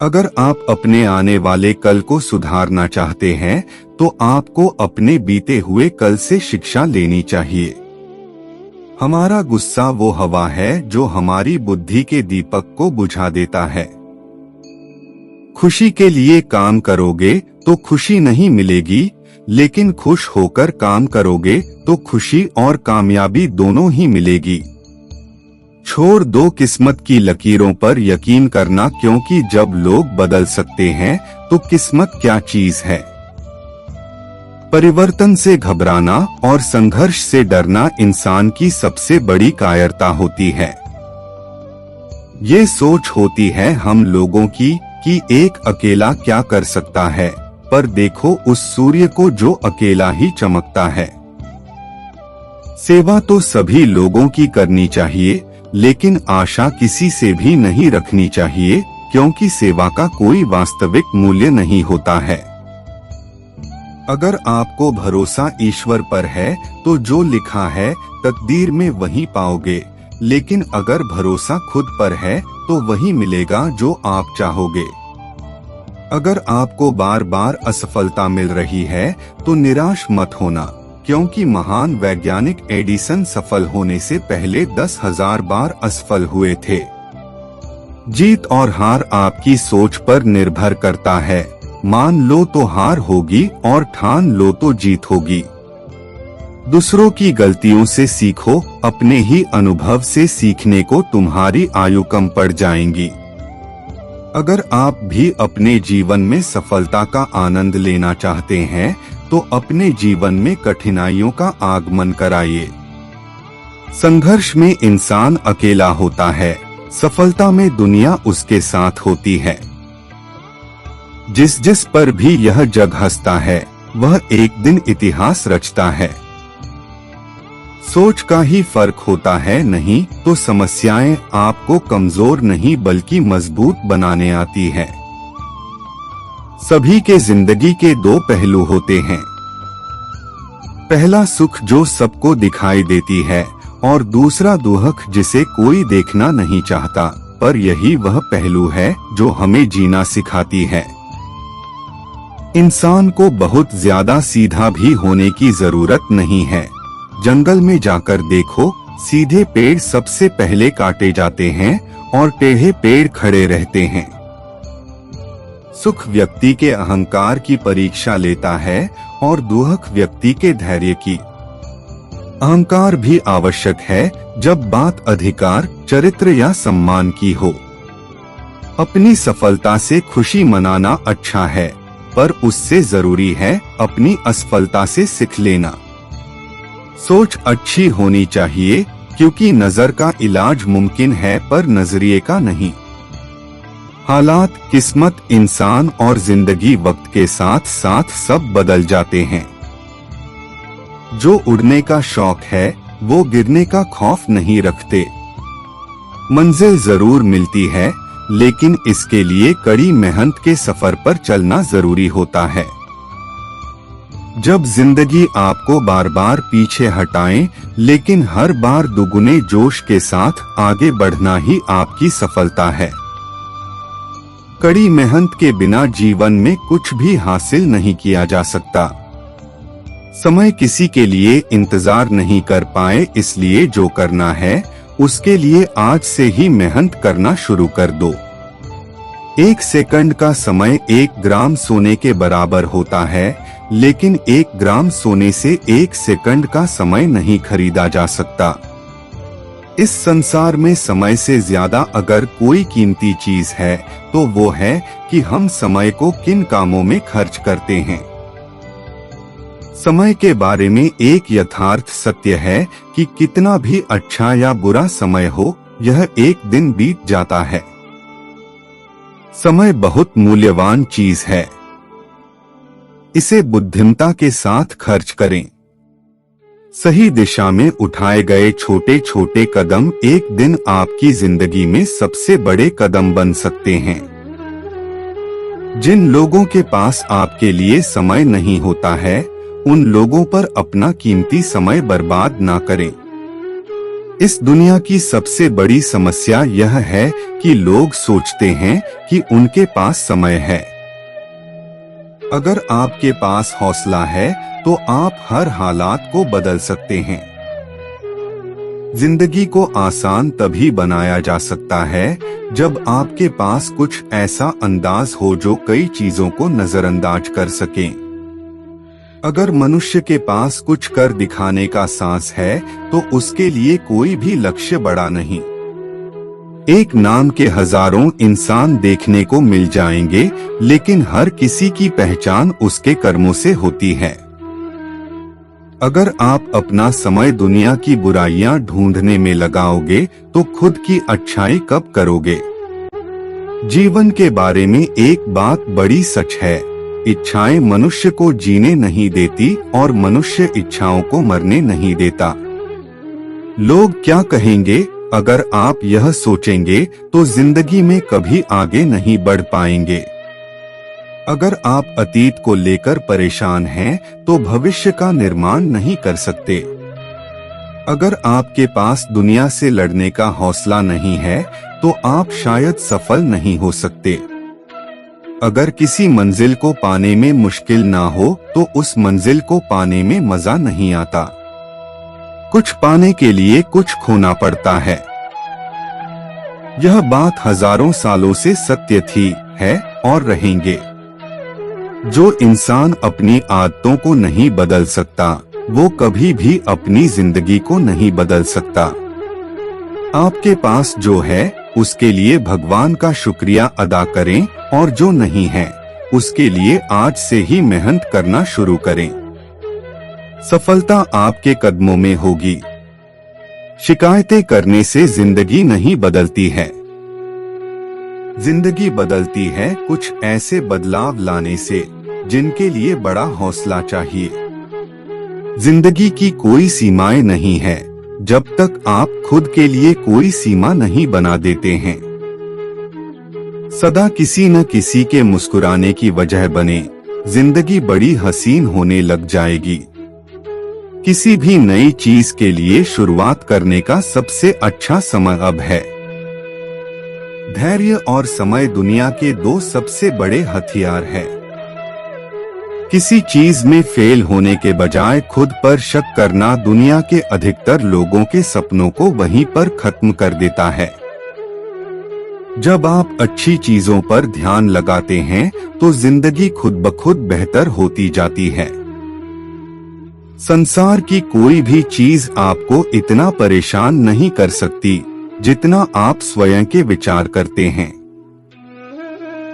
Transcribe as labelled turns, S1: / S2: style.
S1: अगर आप अपने आने वाले कल को सुधारना चाहते हैं तो आपको अपने बीते हुए कल से शिक्षा लेनी चाहिए। हमारा गुस्सा वो हवा है जो हमारी बुद्धि के दीपक को बुझा देता है। खुशी के लिए काम करोगे तो खुशी नहीं मिलेगी, लेकिन खुश होकर काम करोगे तो खुशी और कामयाबी दोनों ही मिलेगी। छोड़ दो किस्मत की लकीरों पर यकीन करना, क्योंकि जब लोग बदल सकते हैं तो किस्मत क्या चीज है। परिवर्तन से घबराना और संघर्ष से डरना इंसान की सबसे बड़ी कायरता होती है। ये सोच होती है हम लोगों की कि एक अकेला क्या कर सकता है, पर देखो उस सूर्य को जो अकेला ही चमकता है। सेवा तो सभी लोगों की करनी चाहिए, लेकिन आशा किसी से भी नहीं रखनी चाहिए, क्योंकि सेवा का कोई वास्तविक मूल्य नहीं होता है। अगर आपको भरोसा ईश्वर पर है तो जो लिखा है तकदीर में वही पाओगे, लेकिन अगर भरोसा खुद पर है तो वही मिलेगा जो आप चाहोगे। अगर आपको बार बार असफलता मिल रही है तो निराश मत होना, क्योंकि महान वैज्ञानिक एडिसन सफल होने से पहले 10,000 बार असफल हुए थे। जीत और हार आपकी सोच पर निर्भर करता है। मान लो तो हार होगी और ठान लो तो जीत होगी। दूसरों की गलतियों से सीखो, अपने ही अनुभव से सीखने को तुम्हारी आयु कम पड़ जाएंगी। अगर आप भी अपने जीवन में सफलता का आनंद लेना चाहते हैं तो अपने जीवन में कठिनाइयों का आगमन कराइए। संघर्ष में इंसान अकेला होता है, सफलता में दुनिया उसके साथ होती है। जिस जिस पर भी यह जग हंसता है वह एक दिन इतिहास रचता है। सोच का ही फर्क होता है, नहीं तो समस्याएं आपको कमजोर नहीं बल्कि मजबूत बनाने आती है। सभी के जिंदगी के दो पहलू होते हैं। पहला सुख जो सबको दिखाई देती है और दूसरा दुख जिसे कोई देखना नहीं चाहता, पर यही वह पहलू है जो हमें जीना सिखाती है। इंसान को बहुत ज्यादा सीधा भी होने की जरूरत नहीं है। जंगल में जाकर देखो, सीधे पेड़ सबसे पहले काटे जाते हैं और टेढ़े पेड़ खड़े रहते हैं। सुख व्यक्ति के अहंकार की परीक्षा लेता है और दुख व्यक्ति के धैर्य की। अहंकार भी आवश्यक है जब बात अधिकार, चरित्र या सम्मान की हो। अपनी सफलता से खुशी मनाना अच्छा है, पर उससे जरूरी है अपनी असफलता से सीख लेना। सोच अच्छी होनी चाहिए, क्योंकि नजर का इलाज मुमकिन है पर नजरिए का नहीं। हालात, किस्मत, इंसान और जिंदगी वक्त के साथ साथ सब बदल जाते हैं। जो उड़ने का शौक है वो गिरने का खौफ नहीं रखते। मंजिल जरूर मिलती है, लेकिन इसके लिए कड़ी मेहनत के सफर पर चलना जरूरी होता है। जब जिंदगी आपको बार बार पीछे हटाए, लेकिन हर बार दुगुने जोश के साथ आगे बढ़ना ही आपकी सफलता है। कड़ी मेहनत के बिना जीवन में कुछ भी हासिल नहीं किया जा सकता। समय किसी के लिए इंतजार नहीं कर पाए, इसलिए जो करना है उसके लिए आज से ही मेहनत करना शुरू कर दो। 1 सेकंड का समय 1 ग्राम सोने के बराबर होता है, लेकिन 1 ग्राम सोने से 1 सेकंड का समय नहीं खरीदा जा सकता। इस संसार में समय से ज्यादा अगर कोई कीमती चीज है तो वो है कि हम समय को किन कामों में खर्च करते हैं। समय के बारे में एक यथार्थ सत्य है कि कितना भी अच्छा या बुरा समय हो, यह एक दिन बीत जाता है। समय बहुत मूल्यवान चीज है, इसे बुद्धिमता के साथ खर्च करें। सही दिशा में उठाए गए छोटे छोटे कदम एक दिन आपकी जिंदगी में सबसे बड़े कदम बन सकते हैं। जिन लोगों के पास आपके लिए समय नहीं होता है, उन लोगों पर अपना कीमती समय बर्बाद ना करें। इस दुनिया की सबसे बड़ी समस्या यह है कि लोग सोचते हैं कि उनके पास समय है। अगर आपके पास हौसला है तो आप हर हालात को बदल सकते हैं। जिंदगी को आसान तभी बनाया जा सकता है जब आपके पास कुछ ऐसा अंदाज हो जो कई चीजों को नजरअंदाज कर सके। अगर मनुष्य के पास कुछ कर दिखाने का सांस है तो उसके लिए कोई भी लक्ष्य बड़ा नहीं। एक नाम के हजारों इंसान देखने को मिल जाएंगे, लेकिन हर किसी की पहचान उसके कर्मों से होती है। अगर आप अपना समय दुनिया की बुराइयां ढूंढने में लगाओगे तो खुद की अच्छाई कब करोगे? जीवन के बारे में एक बात बड़ी सच है, इच्छाएं मनुष्य को जीने नहीं देती और मनुष्य इच्छाओं को मरने नहीं देता। लोग क्या कहेंगे, अगर आप यह सोचेंगे तो जिंदगी में कभी आगे नहीं बढ़ पाएंगे। अगर आप अतीत को लेकर परेशान हैं तो भविष्य का निर्माण नहीं कर सकते। अगर आपके पास दुनिया से लड़ने का हौसला नहीं है तो आप शायद सफल नहीं हो सकते। अगर किसी मंजिल को पाने में मुश्किल ना हो तो उस मंजिल को पाने में मजा नहीं आता। कुछ पाने के लिए कुछ खोना पड़ता है। यह बात हजारों सालों से सत्य थी, है और रहेंगे। जो इंसान अपनी आदतों को नहीं बदल सकता वो कभी भी अपनी जिंदगी को नहीं बदल सकता। आपके पास जो है उसके लिए भगवान का शुक्रिया अदा करें और जो नहीं है उसके लिए आज से ही मेहनत करना शुरू करें। सफलता आपके कदमों में होगी। शिकायतें करने से जिंदगी नहीं बदलती है। जिंदगी बदलती है कुछ ऐसे बदलाव लाने से जिनके लिए बड़ा हौसला चाहिए। जिंदगी की कोई सीमाएं नहीं है जब तक आप खुद के लिए कोई सीमा नहीं बना देते हैं। सदा किसी न किसी के मुस्कुराने की वजह बने, जिंदगी बड़ी हसीन होने लग जाएगी। किसी भी नई चीज के लिए शुरुआत करने का सबसे अच्छा समय अब है। धैर्य और समय दुनिया के दो सबसे बड़े हथियार हैं। किसी चीज में फेल होने के बजाय खुद पर शक करना दुनिया के अधिकतर लोगों के सपनों को वहीं पर खत्म कर देता है। जब आप अच्छी चीजों पर ध्यान लगाते हैं तो जिंदगी खुद ब खुद बेहतर होती जाती है। संसार की कोई भी चीज आपको इतना परेशान नहीं कर सकती जितना आप स्वयं के विचार करते हैं।